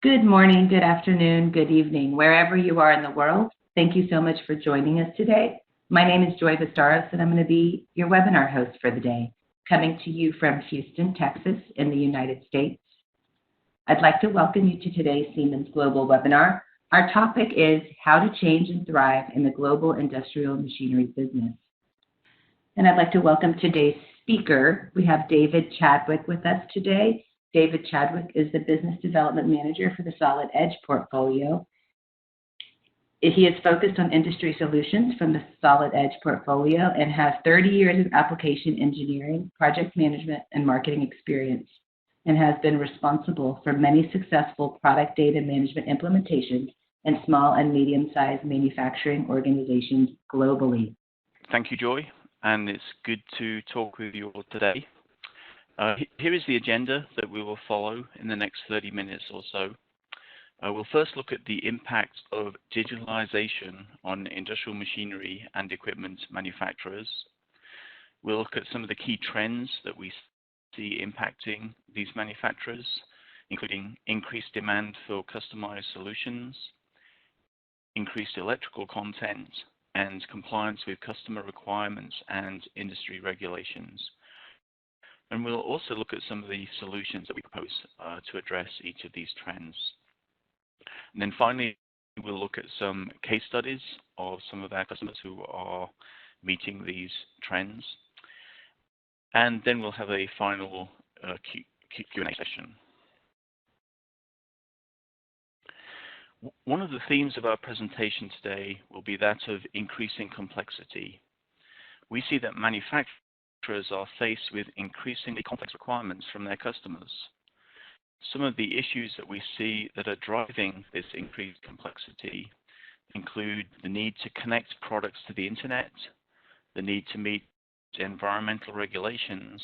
Good morning, good afternoon, good evening, wherever you are in the world. Thank you so much for joining us today. My name is Joy Vistaros, and I'm going to be your webinar host for the day, coming to you from Houston, Texas, in the United States. I'd like to welcome you to today's Siemens Global webinar. Our topic is how to change and thrive in the global industrial machinery business. And I'd like to welcome today's speaker. We have David Chadwick with us today. David Chadwick is the Business Development Manager for the Solid Edge portfolio. He is focused on industry solutions from the Solid Edge portfolio and has 30 years of application engineering, project management, and marketing experience, and has been responsible for many successful product data management implementations in small and medium-sized manufacturing organizations globally. Thank you, Joy, and it's good to talk with you all today. Here is the agenda that we will follow in the next 30 minutes or so. We'll first look at the impact of digitalization on industrial machinery and equipment manufacturers. We'll look at some of the key trends that we see impacting these manufacturers, including increased demand for customized solutions, increased electrical content, and compliance with customer requirements and industry regulations. And we'll also look at some of the solutions that we propose to address each of these trends. And then finally, we'll look at some case studies of some of our customers who are meeting these trends. And then we'll have a final Q&A session. One of the themes of our presentation today will be that of increasing complexity. We see that manufacturers are faced with increasingly complex requirements from their customers. Some of the issues that we see that are driving this increased complexity include the need to connect products to the internet, the need to meet environmental regulations,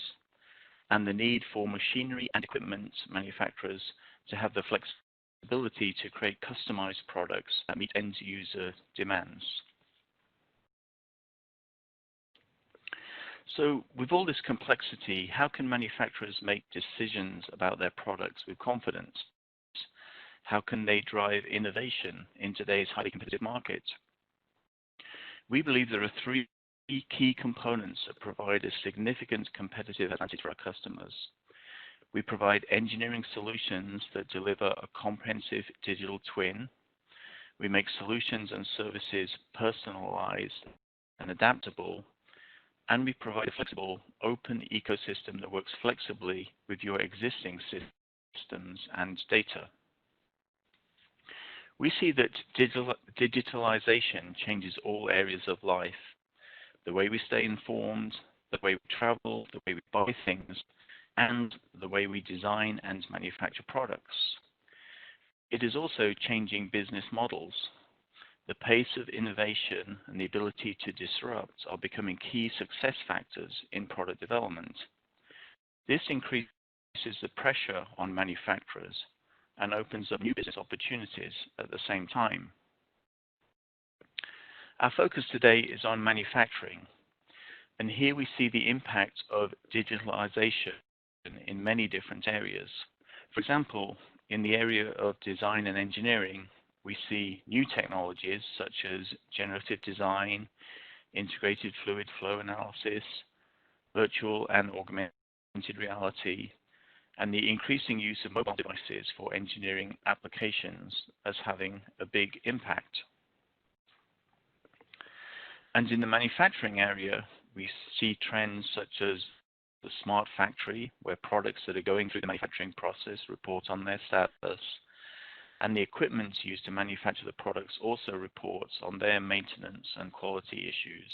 and the need for machinery and equipment manufacturers to have the flexibility to create customized products that meet end user demands. So with all this complexity, how can manufacturers make decisions about their products with confidence? How can they drive innovation in today's highly competitive market? We believe there are three key components that provide a significant competitive advantage for our customers. We provide engineering solutions that deliver a comprehensive digital twin. We make solutions and services personalized and adaptable. And we provide a flexible, open ecosystem that works flexibly with your existing systems and data. We see that digitalization changes all areas of life. The way we stay informed, the way we travel, the way we buy things, and the way we design and manufacture products. It is also changing business models. The pace of innovation and the ability to disrupt are becoming key success factors in product development. This increases the pressure on manufacturers and opens up new business opportunities at the same time. Our focus today is on manufacturing, and here we see the impact of digitalization in many different areas. For example, in the area of design and engineering, we see new technologies such as generative design, integrated fluid flow analysis, virtual and augmented reality, and the increasing use of mobile devices for engineering applications as having a big impact. And in the manufacturing area, we see trends such as the smart factory, where products that are going through the manufacturing process report on their status, and the equipment used to manufacture the products also reports on their maintenance and quality issues.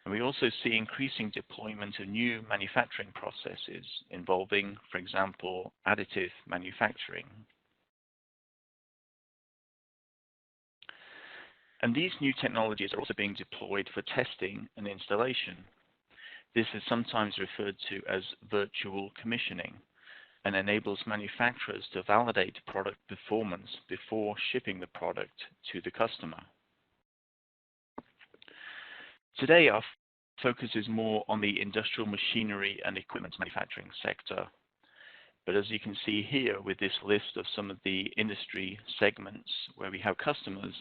And we also see increasing deployment of new manufacturing processes involving, for example, additive manufacturing. And these new technologies are also being deployed for testing and installation. This is sometimes referred to as virtual commissioning, and enables manufacturers to validate product performance before shipping the product to the customer. Today, our focus is more on the industrial machinery and equipment manufacturing sector. But as you can see here with this list of some of the industry segments where we have customers,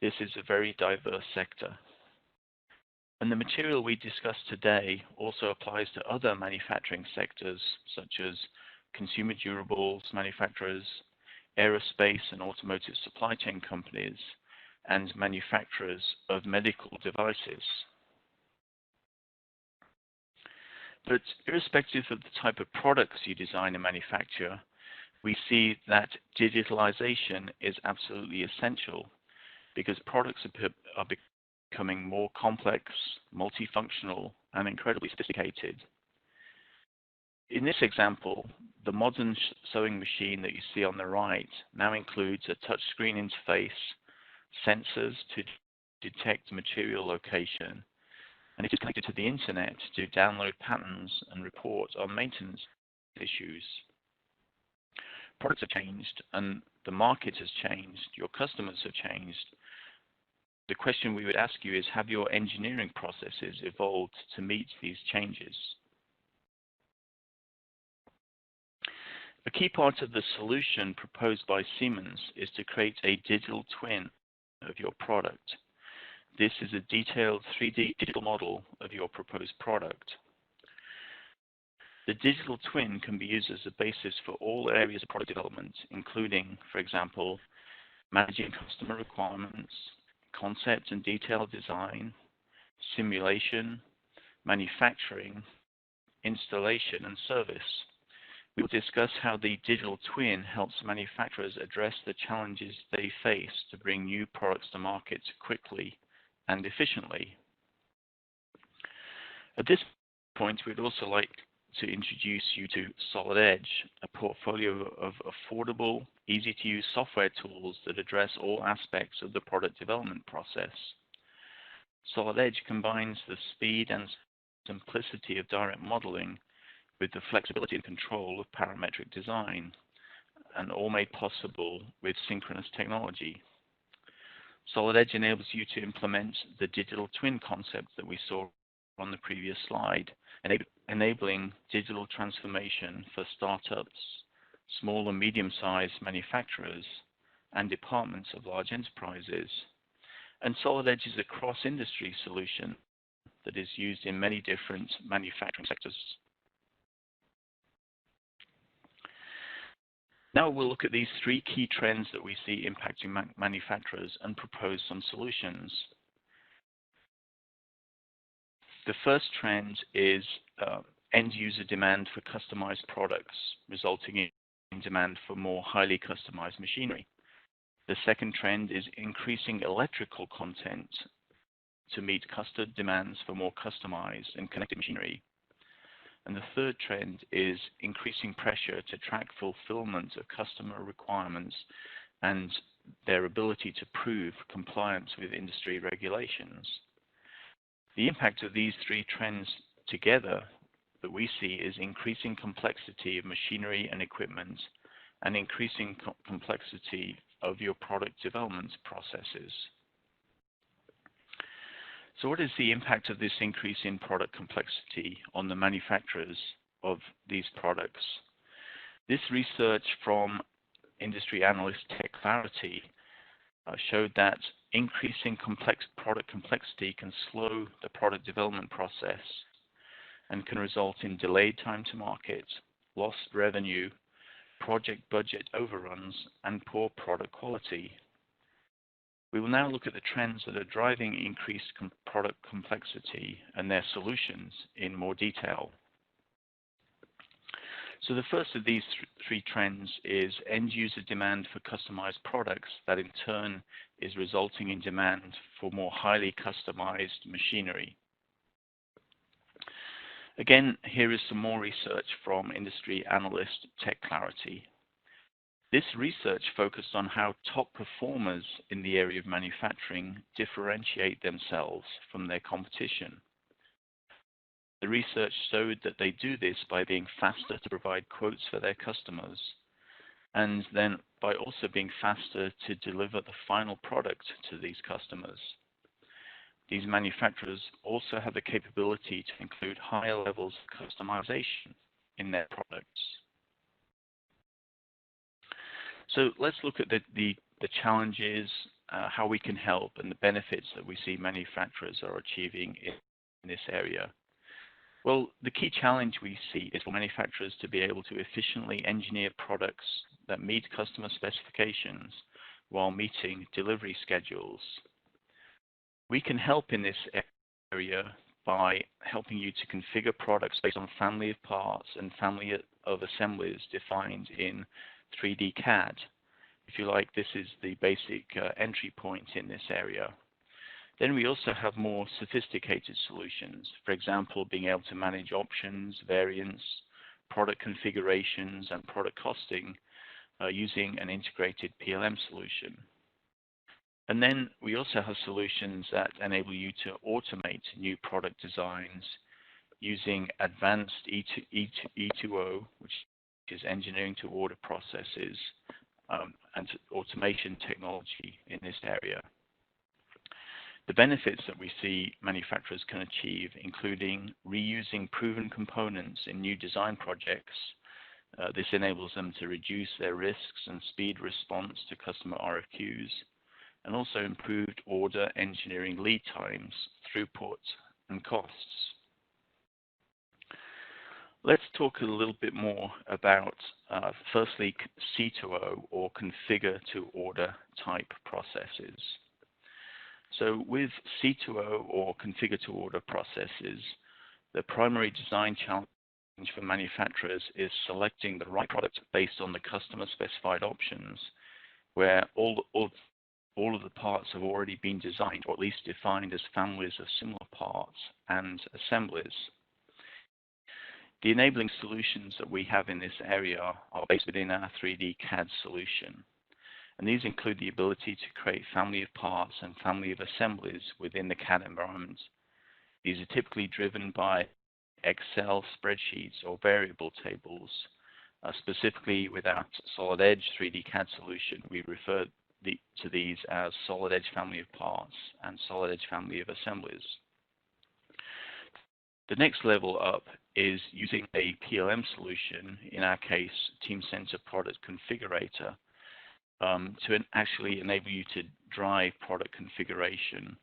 this is a very diverse sector. And the material we discussed today also applies to other manufacturing sectors, such as consumer durables manufacturers, aerospace and automotive supply chain companies, and manufacturers of medical devices. But irrespective of the type of products you design and manufacture, we see that digitalization is absolutely essential because products are becoming more complex, multifunctional, and incredibly sophisticated. In this example, the modern sewing machine that you see on the right now includes a touchscreen interface, sensors to detect material location, and it is connected to the internet to download patterns and report on maintenance issues. Products have changed and the market has changed, your customers have changed. The question we would ask you is, have your engineering processes evolved to meet these changes? A key part of the solution proposed by Siemens is to create a digital twin of your product. This is a detailed 3D digital model of your proposed product. The digital twin can be used as a basis for all areas of product development, including, for example, managing customer requirements, concept and detailed design, simulation, manufacturing, installation, and service. We will discuss how the digital twin helps manufacturers address the challenges they face to bring new products to market quickly and efficiently. At this point, we'd also like to introduce you to Solid Edge, a portfolio of affordable, easy-to-use software tools that address all aspects of the product development process. Solid Edge combines the speed and simplicity of direct modeling with the flexibility and control of parametric design, and all made possible with synchronous technology. Solid Edge enables you to implement the digital twin concept that we saw on the previous slide, enabling digital transformation for startups, small and medium-sized manufacturers, and departments of large enterprises. And Solid Edge is a cross-industry solution that is used in many different manufacturing sectors. Now we'll look at these three key trends that we see impacting manufacturers and propose some solutions. The first trend is end-user demand for customized products, resulting in demand for more highly customized machinery. The second trend is increasing electrical content to meet customer demands for more customized and connected machinery. And the third trend is increasing pressure to track fulfillment of customer requirements and their ability to prove compliance with industry regulations. The impact of these three trends together that we see is increasing complexity of machinery and equipment and increasing complexity of your product development processes. So what is the impact of this increase in product complexity on the manufacturers of these products? This research from industry analyst TechClarity showed that increasing product complexity can slow the product development process and can result in delayed time to market, lost revenue, project budget overruns, and poor product quality. We will now look at the trends that are driving increased product complexity and their solutions in more detail. So the first of these three trends is end-user demand for customized products that in turn is resulting in demand for more highly customized machinery. Again, here is some more research from industry analyst TechClarity. This research focused on how top performers in the area of manufacturing differentiate themselves from their competition. The research showed that they do this by being faster to provide quotes for their customers, and then by also being faster to deliver the final product to these customers. These manufacturers also have the capability to include higher levels of customization in their products. So let's look at the challenges, how we can help, and the benefits that we see manufacturers are achieving in this area. Well, the key challenge we see is for manufacturers to be able to efficiently engineer products that meet customer specifications while meeting delivery schedules. We can help in this area by helping you to configure products based on family of parts and family of assemblies defined in 3D CAD. If you like, this is the basic entry point in this area. Then we also have more sophisticated solutions. For example, being able to manage options, variants, product configurations, and product costing using an integrated PLM solution. And then we also have solutions that enable you to automate new product designs using advanced E2O, which is engineering to order processes, and automation technology in this area. The benefits that we see manufacturers can achieve, including reusing proven components in new design projects. This enables them to reduce their risks and speed response to customer RFQs, and also improved order engineering lead times, throughput, and costs. Let's talk a little bit more about, firstly, C2O, or configure to order type processes. So with C2O, or configure to order processes, the primary design challenge for manufacturers is selecting the right product based on the customer specified options, where all of the parts have already been designed, or at least defined as families of similar parts and assemblies. The enabling solutions that we have in this area are based within our 3D CAD solution. And these include the ability to create family of parts and family of assemblies within the CAD environment. These are typically driven by Excel spreadsheets or variable tables. Specifically with our Solid Edge 3D CAD solution, we refer to these as Solid Edge family of parts and Solid Edge family of assemblies. The next level up is using a PLM solution, in our case, Teamcenter Product Configurator, to actually enable you to drive product configuration,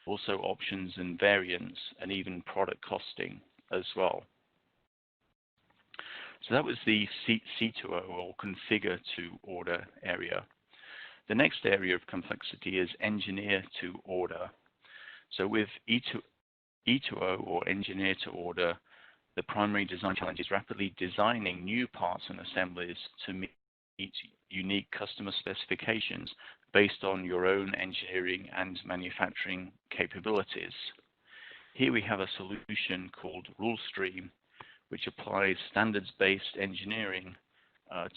also options and variants, and even product costing as well. So that was the C2O, or configure to order area. The next area of complexity is engineer to order. So with E2O, or engineer to order, the primary design challenge is rapidly designing new parts and assemblies to meet unique customer specifications based on your own engineering and manufacturing capabilities. Here we have a solution called RuleStream, which applies standards-based engineering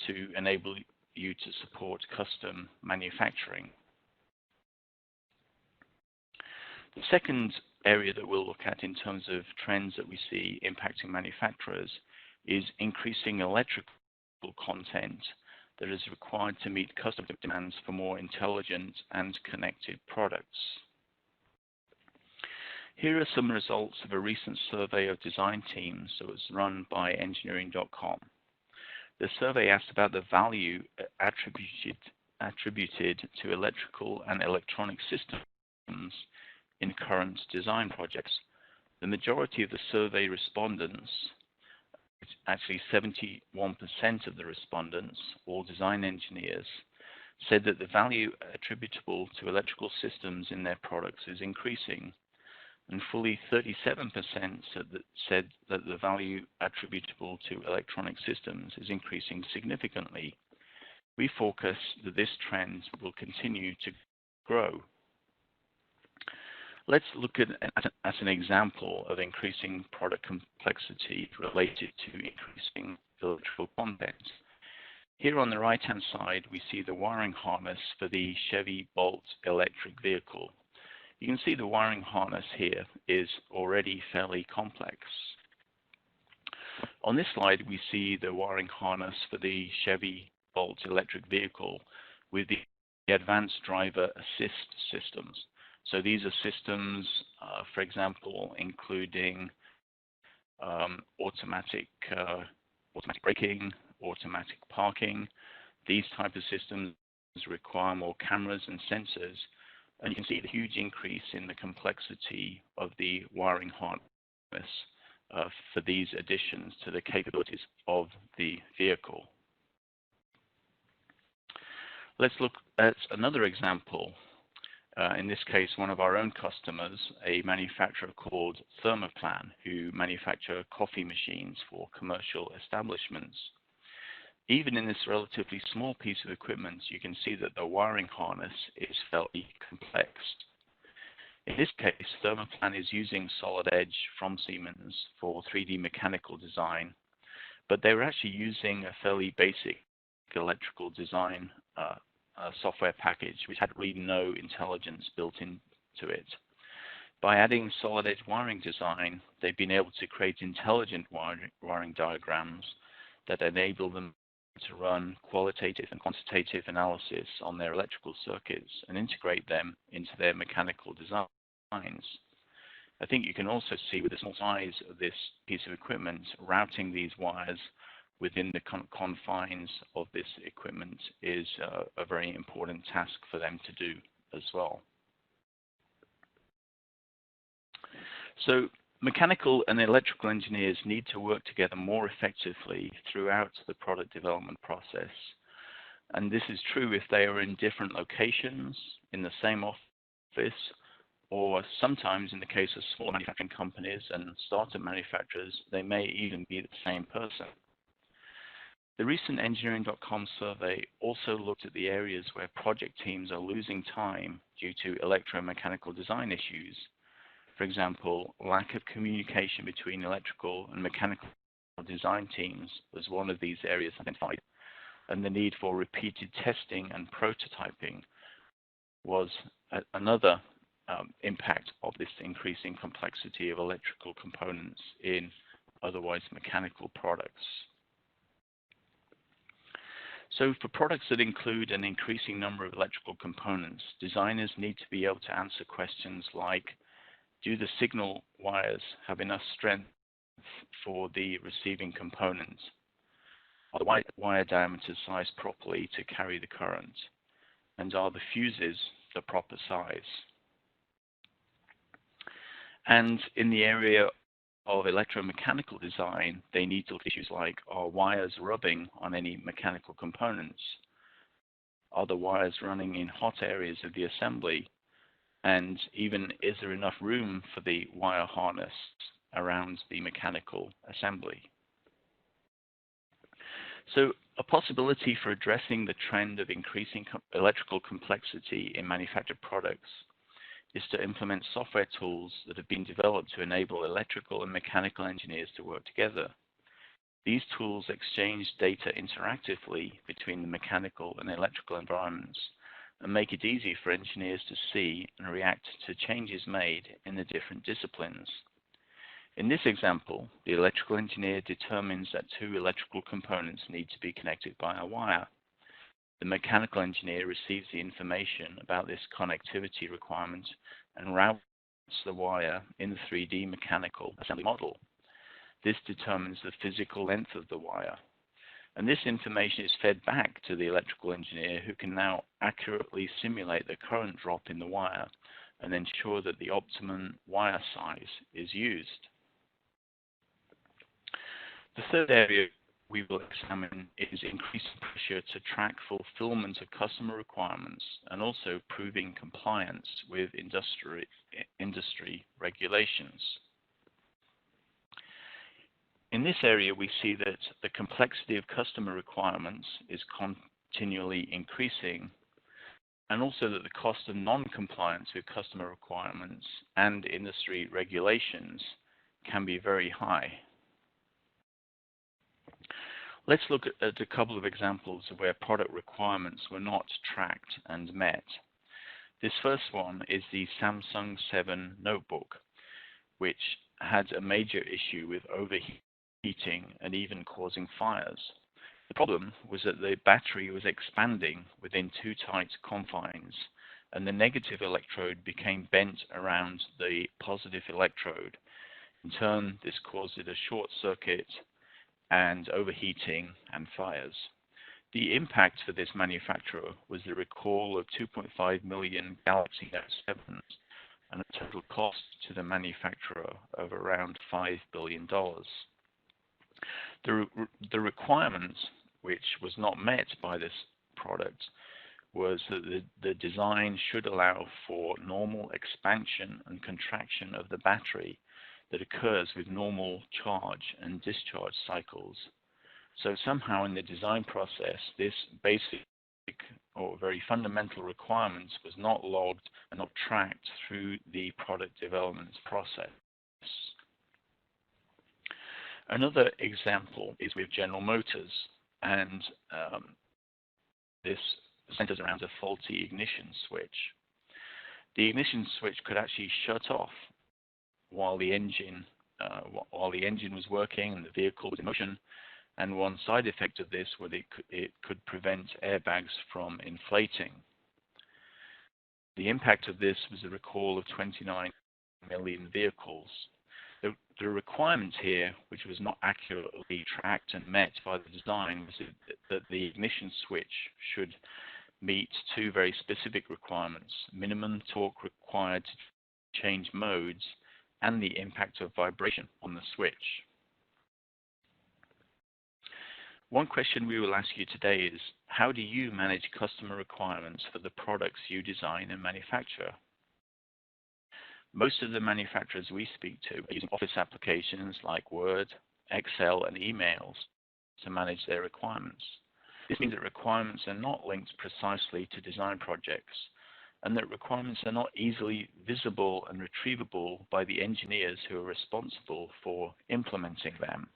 to enable you to support custom manufacturing. The second area that we'll look at in terms of trends that we see impacting manufacturers is increasing electrical content that is required to meet customer demands for more intelligent and connected products. Here are some results of a recent survey of design teams that was run by engineering.com. The survey asked about the value attributed to electrical and electronic systems in current design projects. The majority of the survey respondents, actually 71% of the respondents, all design engineers, said that the value attributable to electrical systems in their products is increasing, and fully 37% said that the value attributable to electronic systems is increasing significantly. We forecast that this trend will continue to grow. Let's look at an example of increasing product complexity related to increasing electrical content. Here on the right-hand side, we see the wiring harness for the Chevy Bolt electric vehicle. You can see the wiring harness here is already fairly complex. On this slide, we see the wiring harness for the Chevy Bolt electric vehicle with the advanced driver assist systems. So these are systems, for example, including automatic braking, automatic parking, These type of systems require more cameras and sensors, and you can see the huge increase in the complexity of the wiring harness for these additions to the capabilities of the vehicle. Let's look at another example. In this case, one of our own customers, a manufacturer called Thermoplan, who manufacture coffee machines for commercial establishments. Even in this relatively small piece of equipment, you can see that the wiring harness is fairly complex. In this case, Thermoplan is using Solid Edge from Siemens for 3D mechanical design, but they were actually using a fairly basic electrical design software package, which had really no intelligence built into it. By adding Solid Edge wiring design, they've been able to create intelligent wiring diagrams that enable them to run qualitative and quantitative analysis on their electrical circuits and integrate them into their mechanical designs. I think you can also see with the small size of this piece of equipment, routing these wires within the confines of this equipment is a very important task for them to do as well. So mechanical and electrical engineers need to work together more effectively throughout the product development process. And this is true if they are in different locations, in the same office, or sometimes in the case of small manufacturing companies and startup manufacturers, they may even be the same person. The recent Engineering.com survey also looked at the areas where project teams are losing time due to electromechanical design issues. For example, lack of communication between electrical and mechanical design teams was one of these areas identified, and the need for repeated testing and prototyping was another impact of this increasing complexity of electrical components in otherwise mechanical products. So for products that include an increasing number of electrical components, designers need to be able to answer questions like, do the signal wires have enough strength for the receiving component? Are the wire diameters sized properly to carry the current? And are the fuses the proper size? And in the area of electromechanical design, they need to look at issues like, are wires rubbing on any mechanical components? Are the wires running in hot areas of the assembly? And even, is there enough room for the wire harness around the mechanical assembly? So a possibility for addressing the trend of increasing electrical complexity in manufactured products is to implement software tools that have been developed to enable electrical and mechanical engineers to work together. These tools exchange data interactively between the mechanical and electrical environments and make it easy for engineers to see and react to changes made in the different disciplines. In this example, the electrical engineer determines that two electrical components need to be connected by a wire. The mechanical engineer receives the information about this connectivity requirement and routes the wire in the 3D mechanical assembly model. This determines the physical length of the wire. And this information is fed back to the electrical engineer, who can now accurately simulate the current drop in the wire and ensure that the optimum wire size is used. The third area we will examine is increasing pressure to track fulfillment of customer requirements and also proving compliance with industry regulations. In this area, we see that the complexity of customer requirements is continually increasing, and also that the cost of non-compliance with customer requirements and industry regulations can be very high. Let's look at a couple of examples of where product requirements were not tracked and met. This first one is the Samsung 7 notebook, which had a major issue with overheating and even causing fires. The problem was that the battery was expanding within too tight confines, and the negative electrode became bent around the positive electrode. In turn, this caused it a short circuit and overheating and fires. The impact for this manufacturer was the recall of 2.5 million Galaxy Note 7s and a total cost to the manufacturer of around $5 billion. The requirements, which was not met by this product, was that the design should allow for normal expansion and contraction of the battery that occurs with normal charge and discharge cycles. So somehow in the design process, this basic or very fundamental requirements was not logged and not tracked through the product development process. Another example is with General Motors, and this centers around a faulty ignition switch. The ignition switch could actually shut off while the engine was working and the vehicle was in motion. And one side effect of this was it could prevent airbags from inflating. The impact of this was a recall of 29 million vehicles. The requirement here, which was not accurately tracked and met by the design, was that the ignition switch should meet two very specific requirements: minimum torque required to change modes and the impact of vibration on the switch. One question we will ask you today is, how do you manage customer requirements for the products you design and manufacture? Most of the manufacturers we speak to are using office applications like Word, Excel, and emails to manage their requirements. This means that requirements are not linked precisely to design projects, and that requirements are not easily visible and retrievable by the engineers who are responsible for implementing them.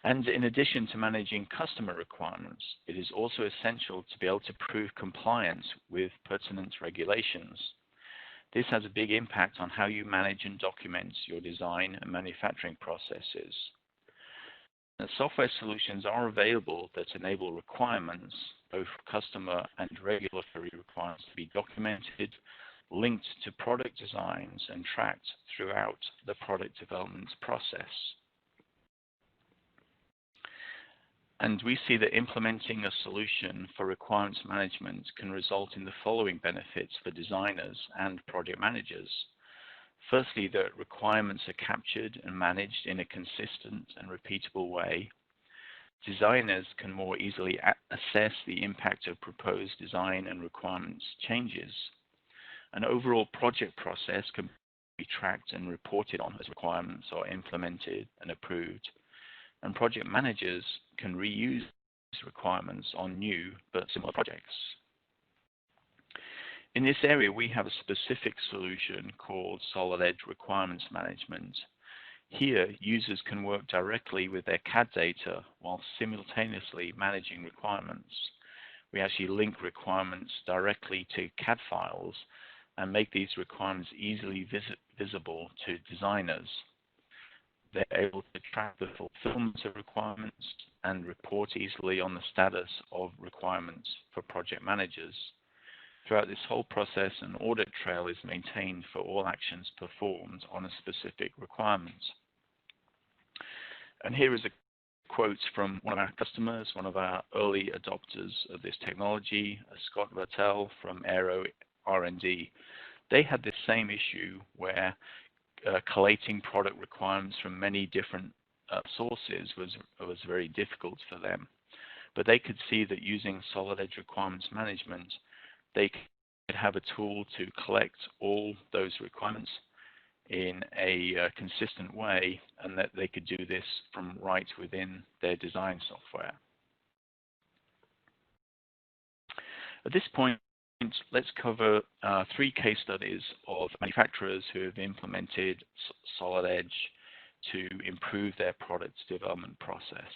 And in addition to managing customer requirements, it is also essential to be able to prove compliance with pertinent regulations. This has a big impact on how you manage and document your design and manufacturing processes. And software solutions are available that enable requirements, both customer and regulatory requirements, to be documented, linked to product designs, and tracked throughout the product development process. And we see that implementing a solution for requirements management can result in the following benefits for designers and project managers. Firstly, the requirements are captured and managed in a consistent and repeatable way. Designers can more easily assess the impact of proposed design and requirements changes. An overall project process can be tracked and reported on as requirements are implemented and approved. And project managers can reuse requirements on new but similar projects. In this area, we have a specific solution called Solid Edge Requirements Management. Here, users can work directly with their CAD data while simultaneously managing requirements. We actually link requirements directly to CAD files and make these requirements easily visible to designers. They're able to track the fulfillment of requirements and report easily on the status of requirements for project managers. Throughout this whole process, an audit trail is maintained for all actions performed on a specific requirement. And here is a quote from one of our customers, one of our early adopters of this technology, Scott Vertel from Aero R&D. They had this same issue where collating product requirements from many different sources was very difficult for them. But they could see that using Solid Edge Requirements Management, they could have a tool to collect all those requirements in a consistent way, and that they could do this from right within their design software. At this point, let's cover 3 case studies of manufacturers who have implemented Solid Edge to improve their product development process.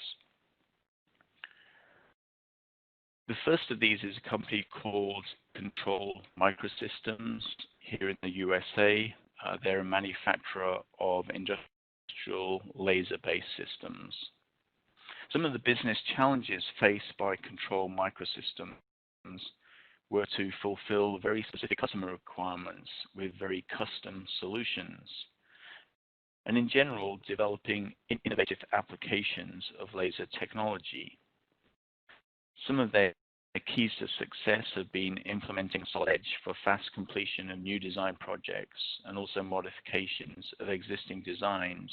The first of these is a company called Control Microsystems here in the USA. They're a manufacturer of industrial laser-based systems. Some of the business challenges faced by Control Microsystems were to fulfill very specific customer requirements with very custom solutions. and in general, developing innovative applications of laser technology. Some of their keys to success have been implementing Solid Edge for fast completion of new design projects and also modifications of existing designs.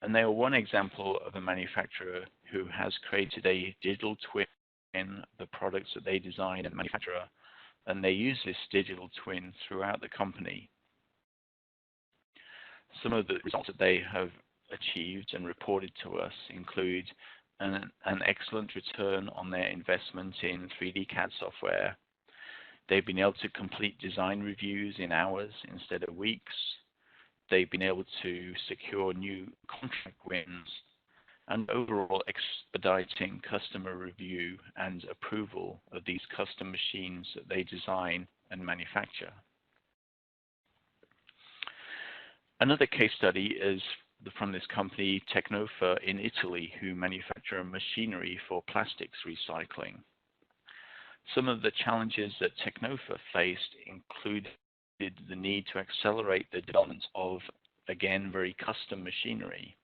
And they are one example of a manufacturer who has created a digital twin of the products that they design and manufacture, and they use this digital twin throughout the company. Some of the results that they have achieved and reported to us include an excellent return on their investment in 3D CAD software. They've been able to complete design reviews in hours instead of weeks. They've been able to secure new contract wins and overall expediting customer review and approval of these custom machines that they design and manufacture. Another case study is from this company, Tecnofa in Italy, who manufacture machinery for plastics recycling. Some of the challenges that Tecnofa faced included the need to accelerate the development of, again, very custom machinery,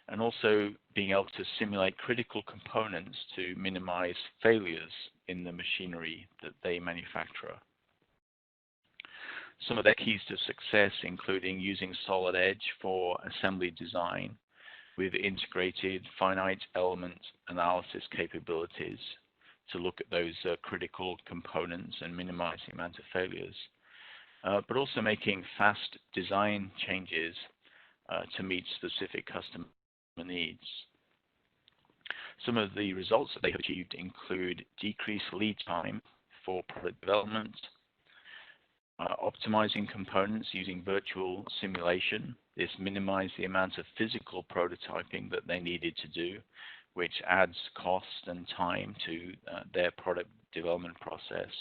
and also being able to simulate critical components to minimize failures in the machinery that they manufacture. Some of their keys to success including using Solid Edge for assembly design with integrated finite element analysis capabilities to look at those critical components and minimize the amount of failures, but also making fast design changes to meet specific customer needs. Some of the results that they have achieved include decreased lead time for product development, optimizing components using virtual simulation. This minimized the amount of physical prototyping that they needed to do, which adds cost and time to their product development process,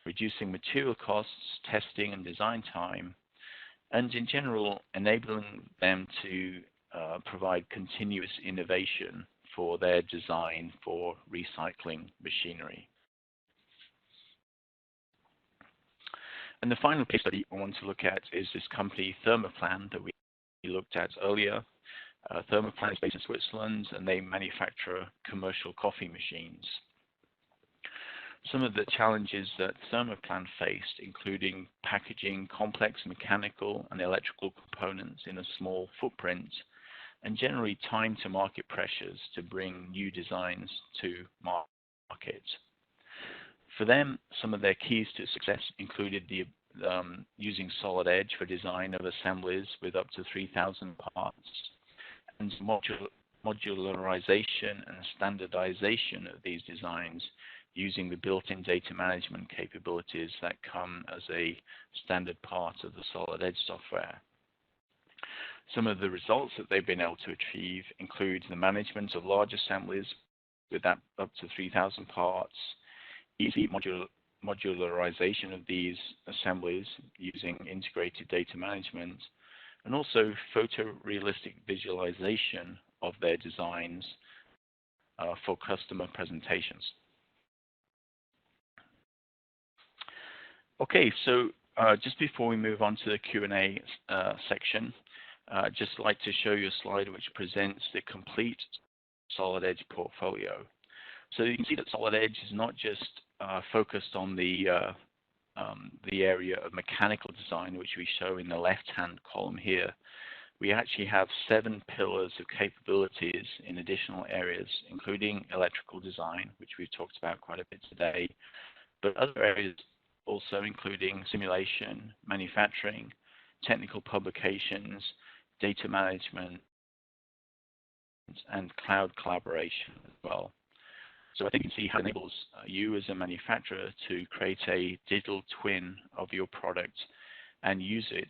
reducing material costs, testing and design time, and in general enabling them to provide continuous innovation for their design for recycling machinery. And the final case study I want to look at is this company Thermoplan that we looked at earlier. Thermoplan is based in Switzerland and they manufacture commercial coffee machines. Some of the challenges that Thermoplan faced, including packaging complex mechanical and electrical components in a small footprint, and generally time to market pressures to bring new designs to market. For them, some of their keys to success included using Solid Edge for design of assemblies with up to 3,000 parts, and modularization and standardization of these designs using the built-in data management capabilities that come as a standard part of the Solid Edge software. Some of the results that they've been able to achieve include the management of large assemblies with up to 3,000 parts, easy modularization of these assemblies using integrated data management, and also photorealistic visualization of their designs for customer presentations. Okay, so just before we move on to the Q&A section, I'd just like to show you a slide which presents the complete Solid Edge portfolio. So you can see that Solid Edge is not just focused on the area of mechanical design, which we show in the left-hand column here. We actually have 7 pillars of capabilities in additional areas, including electrical design, which we've talked about quite a bit today, but other areas also including simulation, manufacturing, technical publications, data management, and cloud collaboration as well. So I think you can see how it enables you as a manufacturer to create a digital twin of your product and use it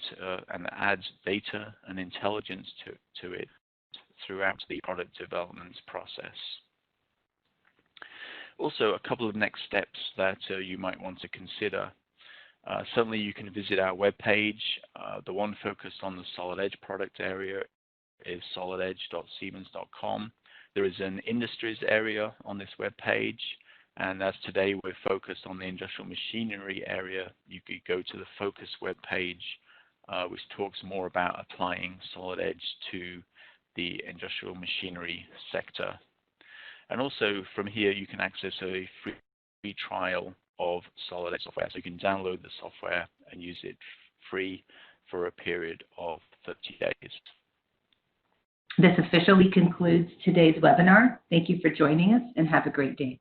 and add data and intelligence to it throughout the product development process. Also, a couple of next steps that you might want to consider. Certainly you can visit our webpage. The one focused on the Solid Edge product area is solidedge.siemens.com. There is an industries area on this webpage, and as today we're focused on the industrial machinery area, you could go to the focus webpage which talks more about applying Solid Edge to the industrial machinery sector. And also from here, you can access a free trial of Solid Edge software. So you can download the software and use it free for a period of 30 days. This officially concludes today's webinar. Thank you for joining us and have a great day.